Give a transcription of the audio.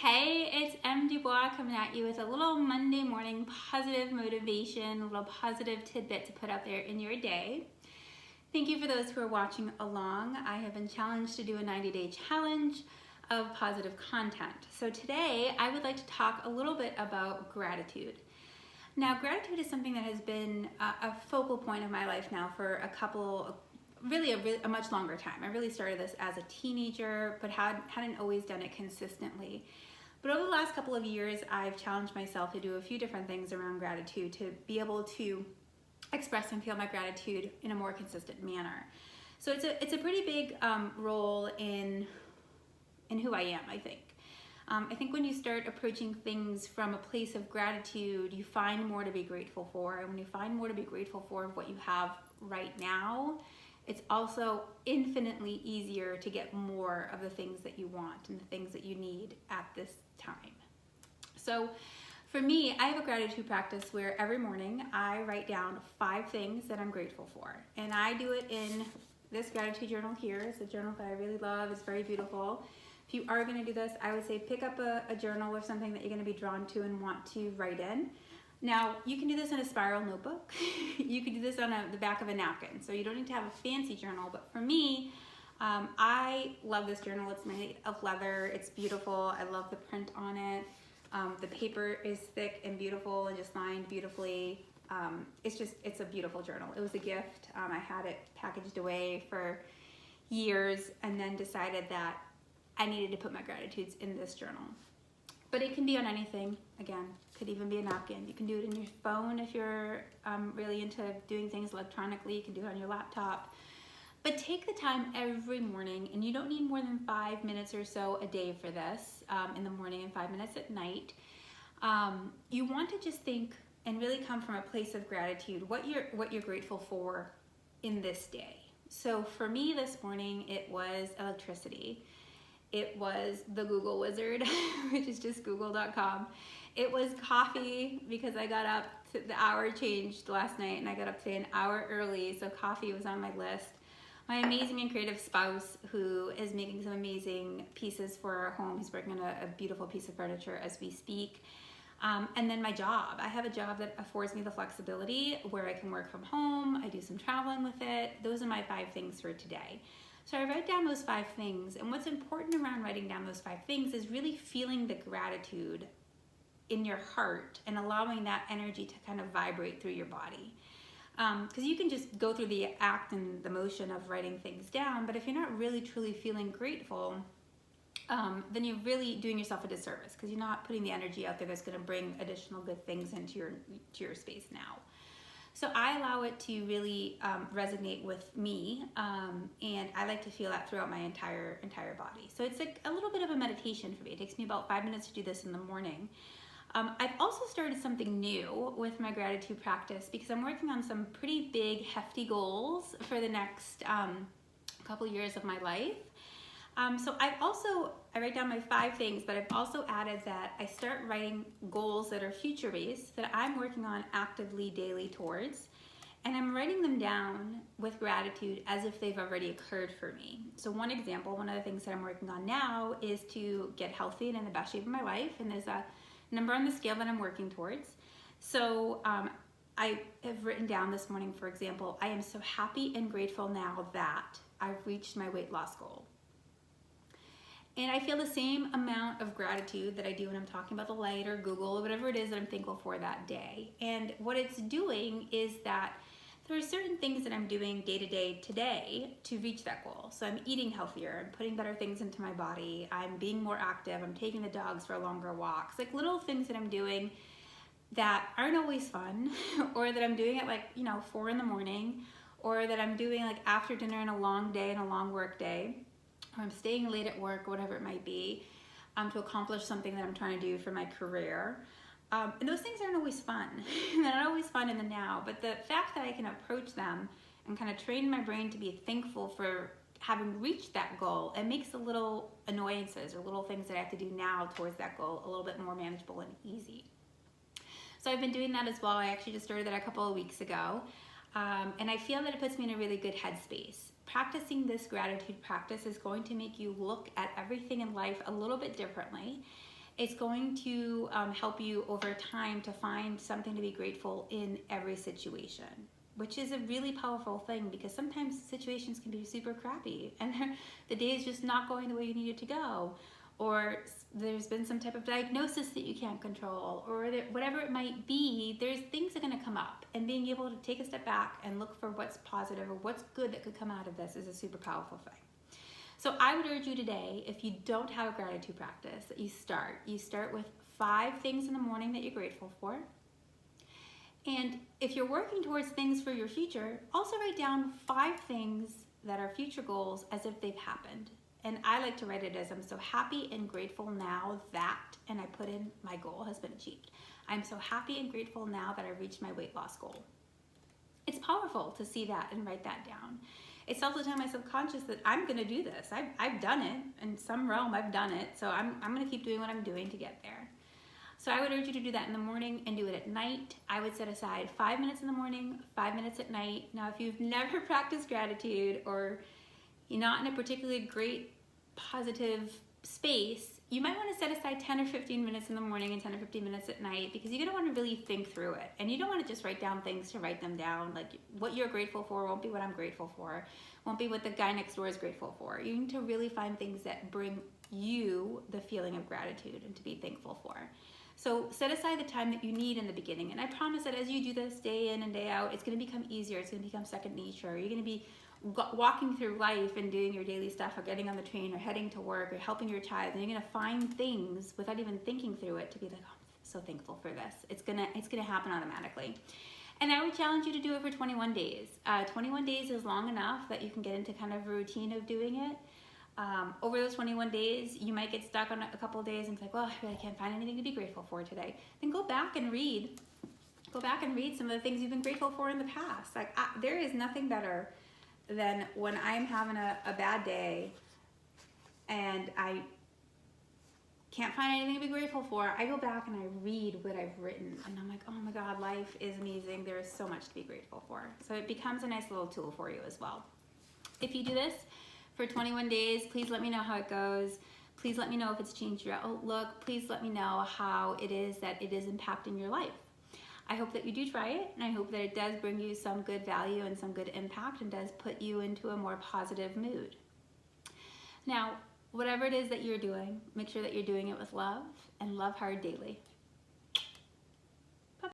Hey, it's M. Dubois coming at you with a little Monday morning positive motivation, a little positive tidbit to put out there in your day. Thank you for those who are watching along. I have been challenged to do a 90-day challenge of positive content. So today I would like to talk a little bit about gratitude. Now, gratitude is something that has been a focal point of my life now for a much longer time. I really started this as a teenager, but hadn't always done it consistently. But over the last couple of years, I've challenged myself to do a few different things around gratitude to be able to express and feel my gratitude in a more consistent manner. So it's a pretty big role in who I am, I think. I think when you start approaching things from a place of gratitude, you find more to be grateful for. And when you find more to be grateful for what you have right now, it's also infinitely easier to get more of the things that you want and the things that you need at this time. So for me, I have a gratitude practice where every morning I write down 5 things that I'm grateful for. And I do it in this gratitude journal here. It's a journal that I really love. It's very beautiful. If you are going to do this, I would say pick up a journal or something that you're going to be drawn to and want to write in. Now, you can do this in a spiral notebook. You can do this on the back of a napkin. So you don't need to have a fancy journal. But for me, I love this journal. It's made of leather. It's beautiful. I love the print on it. The paper is thick and beautiful and just lined beautifully. It's a beautiful journal. It was a gift. I had it packaged away for years and then decided that I needed to put my gratitudes in this journal. But it can be on anything. Again, could even be a napkin. You can do it in your phone if you're really into doing things electronically. You can do it on your laptop. But take the time every morning, and you don't need more than 5 minutes or so a day for this, in the morning and 5 minutes at night. You want to just think and really come from a place of gratitude, what you're grateful for in this day. So for me this morning, it was electricity. It was the Google wizard, which is just google.com. It was coffee because I got up, the hour changed last night and I got up today an hour early, so coffee was on my list. My amazing and creative spouse who is making some amazing pieces for our home. He's working on a beautiful piece of furniture as we speak. And then my job. I have a job that affords me the flexibility where I can work from home. I do some traveling with it. Those are my 5 things for today. So I write down those 5 things, and what's important around writing down those 5 things is really feeling the gratitude in your heart and allowing that energy to kind of vibrate through your body. Because you can just go through the act and the motion of writing things down, but if you're not really truly feeling grateful, then you're really doing yourself a disservice because you're not putting the energy out there that's going to bring additional good things into your space now. So I allow it to really resonate with me, and I like to feel that throughout my entire body. So it's like a little bit of a meditation for me. It takes me about 5 minutes to do this in the morning. I've also started something new with my gratitude practice because I'm working on some pretty big, hefty goals for the next couple years of my life. So I write down my 5 things, but I've also added that I start writing goals that are future-based that I'm working on actively daily towards, and I'm writing them down with gratitude as if they've already occurred for me. So one example, one of the things that I'm working on now is to get healthy and in the best shape of my life, and there's a number on the scale that I'm working towards. So I have written down this morning, for example, I am so happy and grateful now that I've reached my weight loss goal. And I feel the same amount of gratitude that I do when I'm talking about the light or Google or whatever it is that I'm thankful for that day. And what it's doing is that there are certain things that I'm doing day to day today to reach that goal. So I'm eating healthier, I'm putting better things into my body, I'm being more active, I'm taking the dogs for longer walks, like little things that I'm doing that aren't always fun, or that I'm doing at 4 in the morning, or that I'm doing like after dinner in a long day and a long work day. Or I'm staying late at work, whatever it might be, to accomplish something that I'm trying to do for my career. And those things aren't always fun. They're not always fun in the now, but the fact that I can approach them and kind of train my brain to be thankful for having reached that goal, it makes the little annoyances or little things that I have to do now towards that goal a little bit more manageable and easy. So I've been doing that as well. I actually just started that a couple of weeks ago. And I feel that it puts me in a really good headspace. Practicing this gratitude practice is going to make you look at everything in life a little bit differently. It's going to help you over time to find something to be grateful in every situation, which is a really powerful thing, because sometimes situations can be super crappy and the day is just not going the way you need it to go, or there's been some type of diagnosis that you can't control, or whatever it might be. There's things that are going to come up, and being able to take a step back and look for what's positive or what's good that could come out of this is a super powerful thing. So I would urge you today, if you don't have a gratitude practice, that you start with 5 things in the morning that you're grateful for. And if you're working towards things for your future, also write down 5 things that are future goals as if they've happened. And I like to write it as, I'm so happy and grateful now that, and I put in, my goal has been achieved. I'm so happy and grateful now that I reached my weight loss goal. It's powerful to see that and write that down. It's also telling my subconscious that I'm gonna do this. I've done it, in some realm I've done it, so I'm gonna keep doing what I'm doing to get there. So I would urge you to do that in the morning and do it at night. I would set aside 5 minutes in the morning, 5 minutes at night. Now, if you've never practiced gratitude, or you're not in a particularly great positive space, you might want to set aside 10 or 15 minutes in the morning and 10 or 15 minutes at night, because you're going to want to really think through it. And you don't want to just write down things to write them down. Like, what you're grateful for won't be what I'm grateful for, won't be what the guy next door is grateful for. You need to really find things that bring you the feeling of gratitude and to be thankful for. So set aside the time that you need in the beginning. And I promise that as you do this day in and day out, it's going to become easier. It's going to become second nature. You're going to be walking through life and doing your daily stuff, or getting on the train, or heading to work, or helping your child, and you're going to find things without even thinking through it to be like, oh, I'm so thankful for this. It's gonna happen automatically. And I would challenge you to do it for 21 days. 21 days is long enough that you can get into kind of a routine of doing it. Over those 21 days, you might get stuck on a couple of days and it's like, well, I really can't find anything to be grateful for today. Then go back and read some of the things you've been grateful for in the past. Like, there is nothing better than when I'm having a bad day and I can't find anything to be grateful for. I go back and I read what I've written, and I'm like, oh my God, life is amazing. There is so much to be grateful for. So it becomes a nice little tool for you as well. If you do this for 21 days, please let me know how it goes. Please let me know if it's changed your outlook. Please let me know how it is that it is impacting your life. I hope that you do try it, and I hope that it does bring you some good value and some good impact, and does put you into a more positive mood. Now, whatever it is that you're doing, make sure that you're doing it with love, and love hard daily.